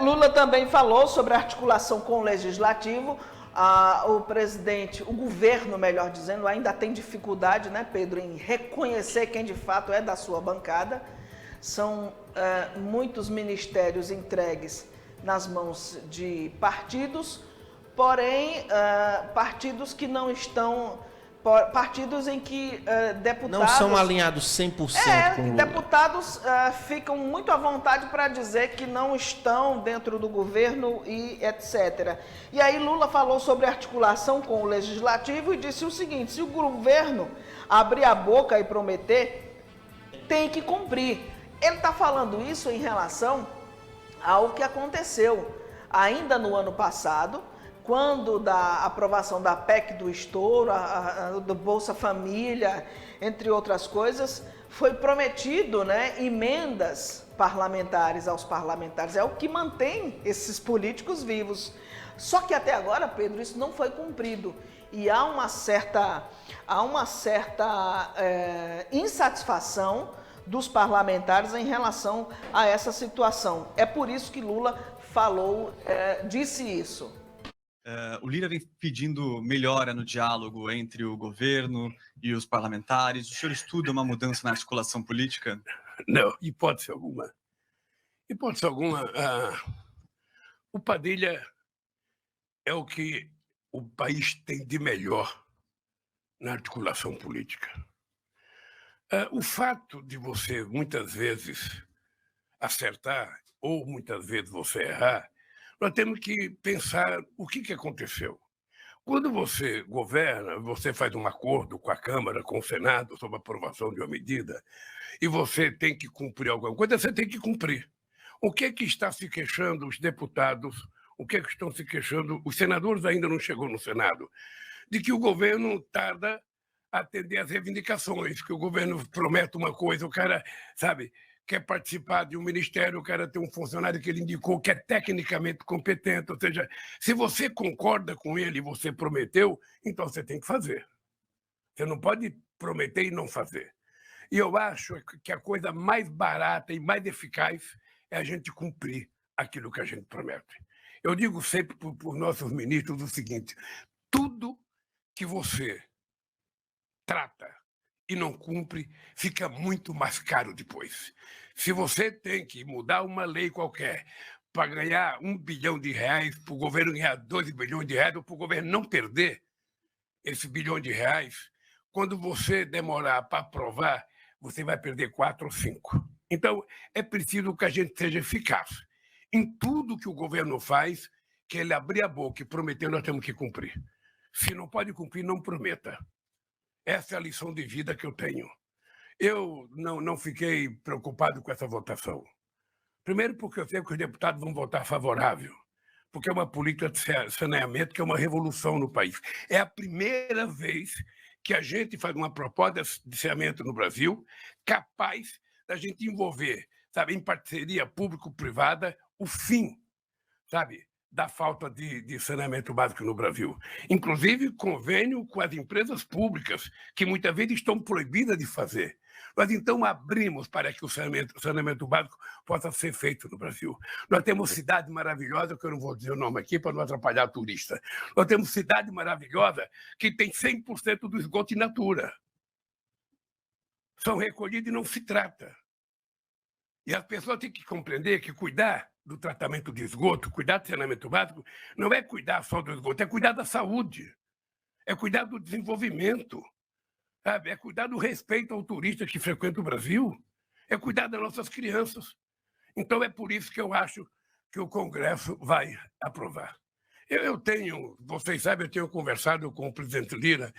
Lula também falou sobre a articulação com o Legislativo. O governo, melhor dizendo, ainda tem dificuldade, né, Pedro, em reconhecer quem de fato é da sua bancada. São muitos ministérios entregues nas mãos de partidos, porém, partidos que não estão... Partidos em que deputados... Não são alinhados 100% com o Lula. Deputados ficam muito à vontade para dizer que não estão dentro do governo e etc. E aí Lula falou sobre articulação com o Legislativo e disse o seguinte: se o governo abrir a boca e prometer, tem que cumprir. Ele está falando isso em relação ao que aconteceu ainda no ano passado, quando da aprovação da PEC do estouro, do Bolsa Família, entre outras coisas, foi prometido, né, emendas parlamentares aos parlamentares. É o que mantém esses políticos vivos. Só que até agora, Pedro, isso não foi cumprido. E há uma certa insatisfação dos parlamentares em relação a essa situação. É por isso que Lula disse isso. O Lira vem pedindo melhora no diálogo entre o governo e os parlamentares. O senhor estuda uma mudança na articulação política? Não, hipótese alguma. Hipótese alguma. O Padilha é o que o país tem de melhor na articulação política. O fato de você, muitas vezes, acertar ou muitas vezes você errar, nós temos que pensar o que aconteceu. Quando você governa, você faz um acordo com a Câmara, com o Senado, sobre a aprovação de uma medida, e você tem que cumprir alguma coisa, você tem que cumprir. O que está se queixando os deputados, o que estão se queixando, os senadores ainda não chegou no Senado, de que o governo tarda a atender às reivindicações, que o governo promete uma coisa, o cara, sabe, quer participar de um ministério, o cara tem um funcionário que ele indicou que é tecnicamente competente, ou seja, se você concorda com ele e você prometeu, então você tem que fazer. Você não pode prometer e não fazer. E eu acho que a coisa mais barata e mais eficaz é a gente cumprir aquilo que a gente promete. Eu digo sempre para os nossos ministros o seguinte: tudo que você trata e não cumpre, fica muito mais caro depois. Se você tem que mudar uma lei qualquer para ganhar R$1 bilhão, para o governo ganhar R$2 bilhões, ou para o governo não perder esse R$1 bilhão, quando você demorar para aprovar, você vai perder 4 ou 5. Então, é preciso que a gente seja eficaz. Em tudo que o governo faz, que ele abrir a boca e prometer, nós temos que cumprir. Se não pode cumprir, não prometa. Essa é a lição de vida que eu tenho. Eu não fiquei preocupado com essa votação. Primeiro porque eu sei que os deputados vão votar favorável, porque é uma política de saneamento que é uma revolução no país. É a primeira vez que a gente faz uma proposta de saneamento no Brasil capaz da gente envolver, sabe, em parceria público-privada, o fim, sabe, da falta de saneamento básico no Brasil. Inclusive, convênio com as empresas públicas, que muitas vezes estão proibidas de fazer. Nós, então, abrimos para que o saneamento básico possa ser feito no Brasil. Nós temos cidade maravilhosa, que eu não vou dizer o nome aqui para não atrapalhar turista. Nós temos cidade maravilhosa que tem 100% do esgoto in natura. São recolhidos e não se trata. E as pessoas têm que compreender que cuidar do tratamento de esgoto, cuidar do saneamento básico, não é cuidar só do esgoto, é cuidar da saúde, é cuidar do desenvolvimento, sabe? É cuidar do respeito ao turista que frequenta o Brasil, é cuidar das nossas crianças. Então é por isso que eu acho que o Congresso vai aprovar. Vocês sabem, eu tenho conversado com o presidente Lira,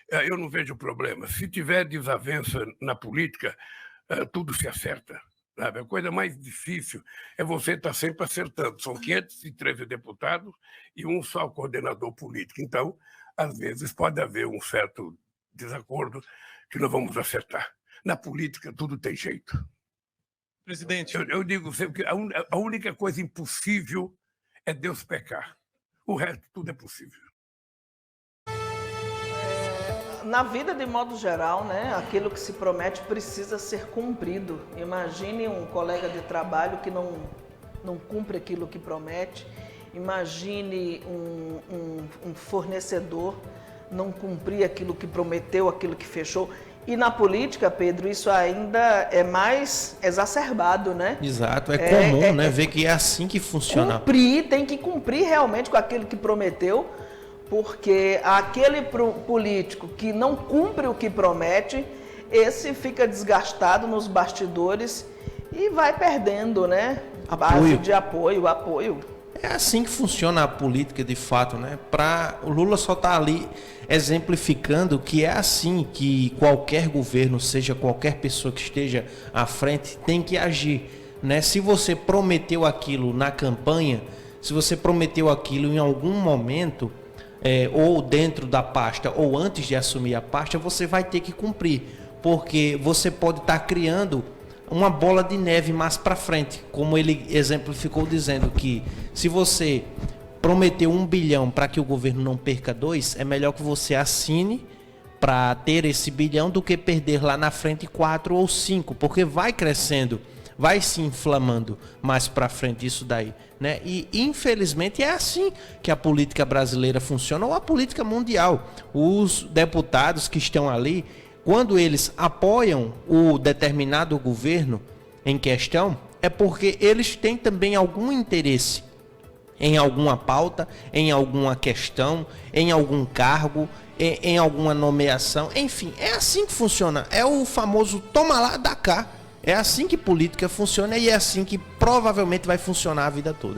eu não vejo problema. Se tiver desavença na política, tudo se acerta. Sabe? A coisa mais difícil é você estar sempre acertando. São 513 deputados e um só coordenador político. Então, às vezes, pode haver um certo desacordo que não vamos acertar. Na política, tudo tem jeito. Presidente, eu digo sempre que a única coisa impossível é Deus pecar. O resto, tudo é possível. Na vida, de modo geral, né, aquilo que se promete precisa ser cumprido. Imagine um colega de trabalho que não não cumpre aquilo que promete. Imagine um fornecedor não cumprir aquilo que prometeu, aquilo que fechou. E na política, Pedro, isso ainda é mais exacerbado, né? Exato, é comum, né? Ver que é assim que funciona. Tem que cumprir realmente com aquilo que prometeu, porque aquele político que não cumpre o que promete, esse fica desgastado nos bastidores e vai perdendo, né? Base de apoio. É assim que funciona a política de fato, né? O Lula só está ali exemplificando que é assim que qualquer governo, seja qualquer pessoa que esteja à frente, tem que agir, né? Se você prometeu aquilo na campanha, se você prometeu aquilo em algum momento, ou dentro da pasta, ou antes de assumir a pasta, você vai ter que cumprir, porque você pode estar criando uma bola de neve mais para frente, como ele exemplificou dizendo que se você prometeu 1 bilhão para que o governo não perca 2, é melhor que você assine para ter esse bilhão do que perder lá na frente 4 ou 5, porque vai crescendo, vai se inflamando mais para frente isso daí, né? E infelizmente é assim que a política brasileira funciona, ou a política mundial. Os deputados que estão ali, quando eles apoiam o determinado governo em questão, é porque eles têm também algum interesse em alguma pauta, em alguma questão, em algum cargo, em alguma nomeação, enfim, é assim que funciona. É o famoso toma lá, dá cá. É assim que política funciona e é assim que provavelmente vai funcionar a vida toda.